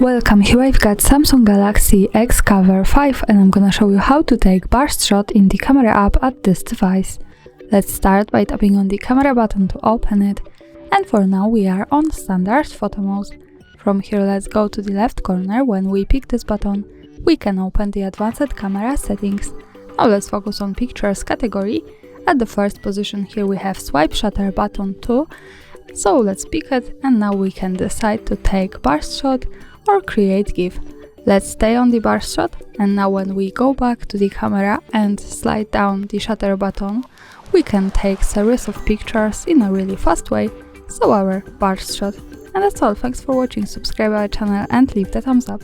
Welcome, here I've got Samsung Galaxy XCover 5 and I'm gonna show you how to take burst shot in the camera app at this device. Let's start by tapping on the camera button to open it, and for now we are on standard photo mode. From here let's go to the left corner. When we pick this button, we can open the advanced camera settings. Now let's focus on pictures category. At the first position here we have swipe shutter button 2, so let's pick it and now we can decide to take burst shot or create GIF. Let's stay on the burst shot, and now when we go back to the camera and slide down the shutter button, we can take series of pictures in a really fast way, so our burst shot. And that's all, thanks for watching, subscribe our channel and leave the thumbs up.